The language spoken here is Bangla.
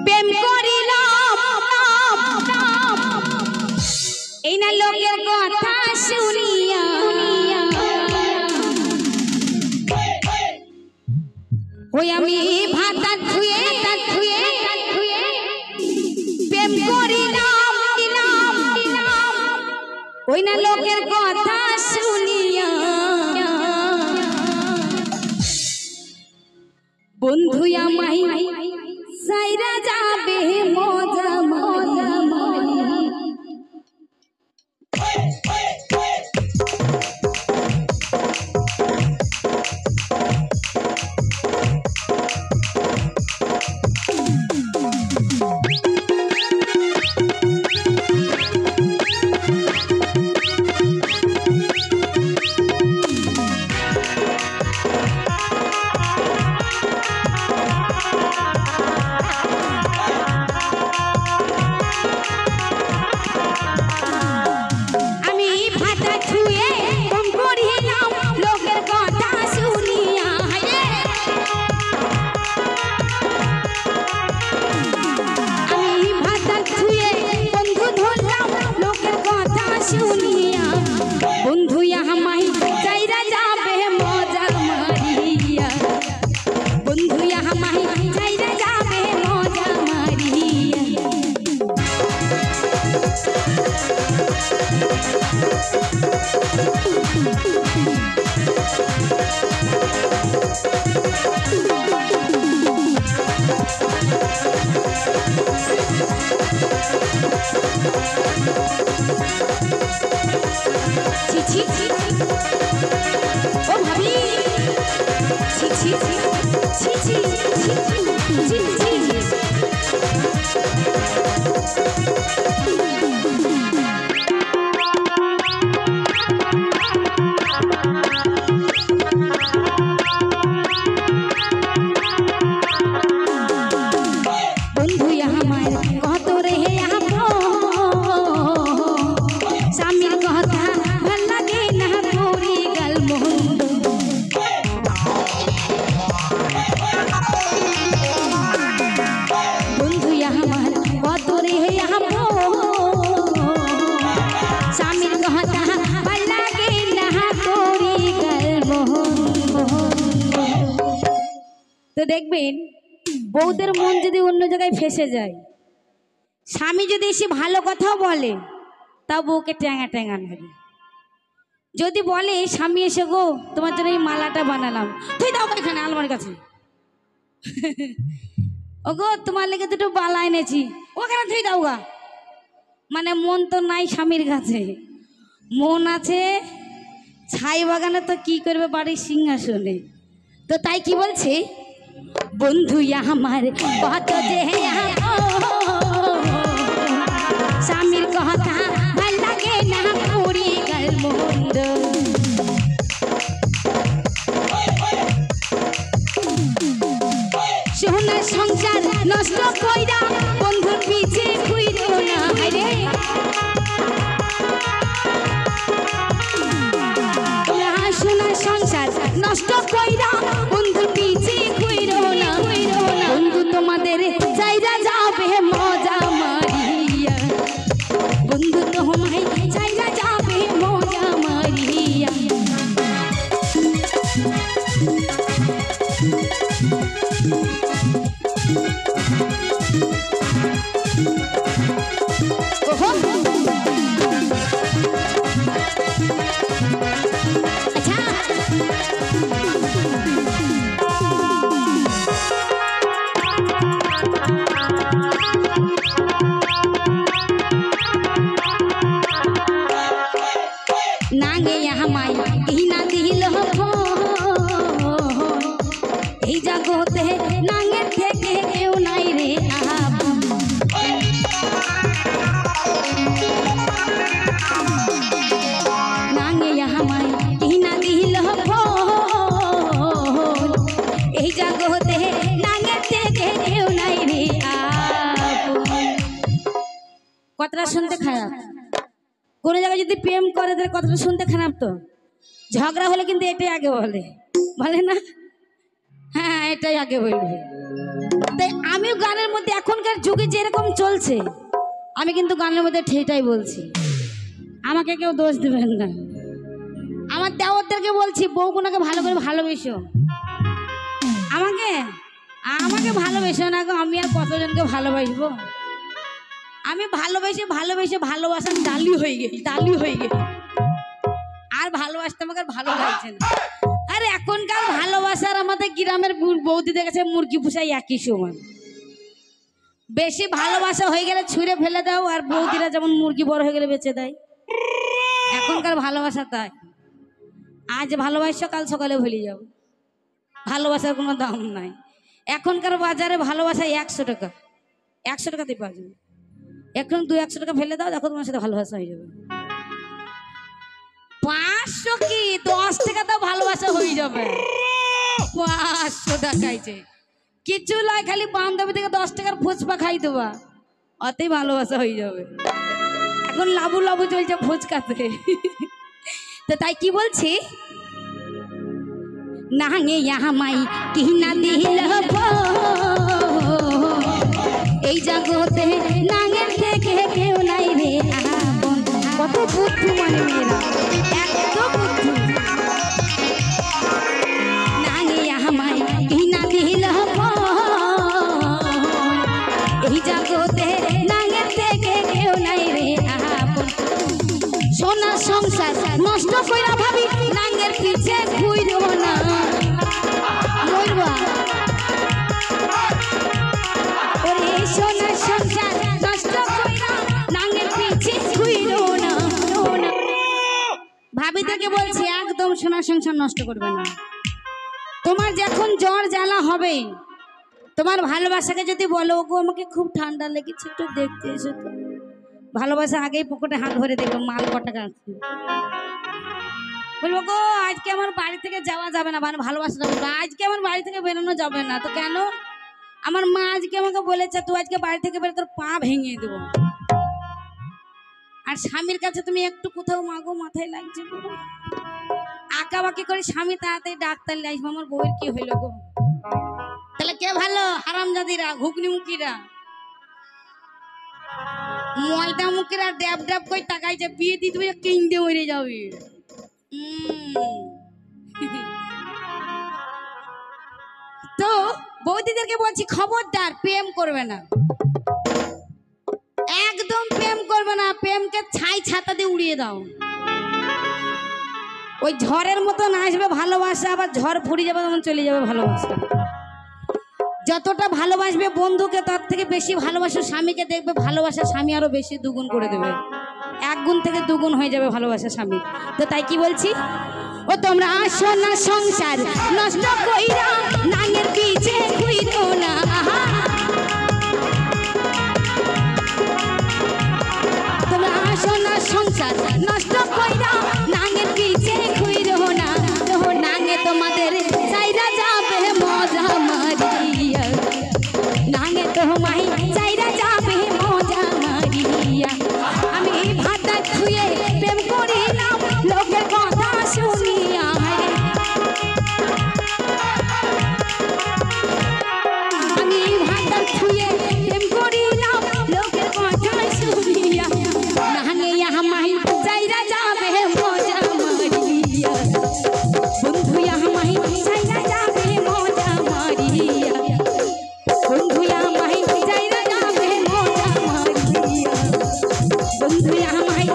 প্রেম করিলাম এই না লোকের কথা শুনিয়া ওই আমি ভাত ধুয়ে প্রেম করিলাম ওই না লোকের কথা শুনিয়া বন্ধু আমায় সাইরা যাবে মজা মজা তো দেখবেন বউদের মন যদি অন্য জায়গায় ফেসে যায় স্বামী যদি এসে ভালো কথাও বলে তা বউকে ট্যাঙা ট্যাঙা লাগে যদি বলে স্বামী এসে গো তোমার জন্য এই মালাটা বানালাম তুই দাও এখানে আলমারির কাছে ও গো তোমার লেগে দুটো বালা এনেছি ওখানে তুই দাও গা মানে মন তো নাই স্বামীর কাছে মন আছে ছাই বাগানে তো কি করবে বাড়ির সিংহাসনে তো তাই কি বলছে বন্ধু আমার কত যে স্বামীর কথা ভাল লাগে না পুরি গেল মন্দ সোনার সংসার নষ্ট কইরা বন্ধুর পিছে ঘুইরো না রে সোনার সংসার নষ্ট কইরা বন্ধুর পিছে ঘুইরো না বন্ধু তোমাদের চাইরা যাবে মজা মারিয়া বন্ধু তোমায় চাইরা যাবে মজা মারিয়া नांगे यहाँ माई इना दिल हो এই জগতে নাঙ্গের থেকে কেউ নাই রে নাঙ্গে यहाँ माई इना दिल हो এই জগতে নাঙ্গের থেকে কেউ নাই রে কথাটা শুনতে খারাপ কোনো জায়গায় যদি প্রেম করে তাহলে কথাটা শুনতে খারাপ তো ঝগড়া হলে কিন্তু এটাই আগে বলে না হ্যাঁ এটাই আগে বলবে তাই আমিও গানের মধ্যে এখনকার যুগে যেরকম চলছে আমি কিন্তু গানের মধ্যে ঠিকটাই বলছি, আমাকে কেউ দোষ দেবেন না। আমার দেওরদেরকে বলছি বউগুনাকে ভালো করে ভালোবেসো, আমাকে আমাকে ভালোবেসো না গো, আমি আর কতজনকে ভালোবাসবো। আমি ভালোবেসে ভালোবেসে ভালোবাসার ডালি হয়ে গেল আর ভালোবাসতে আমাকে আর ভালো লাগছে না। আর এখনকার ভালোবাসার আমাদের গ্রামের বৌদিদের কাছে মুরগি পুষাই একই সমান। বেশি ভালোবাসা হয়ে গেলে ছুঁড়ে ফেলে দাও, আর বৌদিরা যেমন মুরগি বড় হয়ে গেলে বেঁচে দেয়। এখনকার ভালোবাসা তাই, আজ ভালোবাসো কাল সকালে ভুলে যাও, ভালোবাসার কোনো দাম নাই। এখনকার বাজারে ভালোবাসা 100 টাকা, 100 টাকাতেই পাওয়া যাবে। এখন 200 টাকা ফেলে দাও, দেখো তোমার সাথে ভালোবাসা হয়ে যাবে। 500 কি 10 টাকা তো ভালোবাসা হয়ে যাবে। 500 টাকাই যে কিছু নয়, খালি বান্ধবী থেকে 10 টাকার ফুচকা খাই দেবা, অতই ভালোবাসা হয়ে যাবে। এখন লাবু লাবু চলছে ফুচকাতে। তো তাই কি বলছি, নাঙে মাই কি না দিল এই জগতে নাঙের থেকে কেউ নাই রে আপন। কত বুদ্ধু মানে মেয়েরা, এত বুদ্ধু। নাঙে মাই কি না দিল এই জগতে নাঙের থেকে কেউ নাই রে আপন। সোনা সংসার নষ্ট কইরা ভাবি নাঙের পিছে ঘুরো না, মরবা ওরে। সোনা সংসার নষ্ট কইরা নাঙের পিছে ঘুরো না। ভাবি থেকে বলছি একদম সোনা সংসার নষ্ট করবে না। তোমার যখন জ্বর জ্বালা হবে, তোমার ভালোবাসাকে যদি বলো গো আমাকে খুব ঠান্ডা লেগেছে একটু দেখতে এসো, তো ভালোবাসা আগেই পকেটে হাত ভরে দেখবো মাল কত টাকা আছে। বলবো গো আজকে আমার বাড়ি থেকে যাওয়া যাবে না, মানে ভালোবাসা যাবে না, আজকে আমার বাড়ি থেকে বেরোনো যাবে না। তো কেন? আমার মা আজকে আমাকে বলেছে তুই আজকে বাড়ি থেকে বেরো, তোর পা ভেঙে দেবো। আর স্বামীর কাছে তুমি একটু কোথাও মাগো মাথায় লাগছে আঁকাবাকি করে স্বামী তাড়াতাড়ি ডাক্তার নিয়ে আসবো, আমার বউয়ের কি হইলো গো। তাহলে কে ভালো? হারামজাদিরা, ঘুগনি মুখিরা, ময়দা মুখিরা ড্যাব ড্যাব করে তাকাইছে, বিয়ে দিতে কিনতে মরে যাবে। তো বৌদিদেরকে বলছি খবরদার প্রেম করবে না, একদম প্রেম করবে না। প্রেমকে ছাই ছাতা দিয়ে উড়িয়ে দাও। ওই ঝড়ের মতন আসবে ভালোবাসা, আবার ঝড় ফুরিয়ে যাবে তখন চলে যাবে ভালোবাসা। যতটা ভালোবাসবে বন্ধুকে তার থেকে বেশি ভালোবাসো স্বামীকে, দেখবে ভালোবাসা স্বামী আরো বেশি দ্বিগুণ করে দেবে, 1 গুণ থেকে 2 গুণ হয়ে যাবে ভালোবাসা স্বামী। তো তাই কি বলছি, ও তোমরা আসো না সংসার নষ্ট কইরা নাঙের পিছে ঘুরো না। তোমরা আসো না সংসার নষ্ট কইরা নাঙের পিছে ঘুরো না। নাঙে তোমাদের চাইরা যাবে মজা মারিয়া, নাঙে তোমায় চাইরা যাবে মজা মারিয়া। আমি ভাতা ছুঁয়ে প্রেম করি না লোকের কথা শুনিয়া, আমি ভাতা ছুঁয়ে প্রেম করি না লোকের কথা শুনিয়া। নাঙে আমায় চাইরা যাবে মজা মারিয়া, বন্ধু আমায় চাইরা যাবে মজা মারিয়া, বন্ধু আমায় চাইরা যাবে মজা মারিয়া, বন্ধু আমায়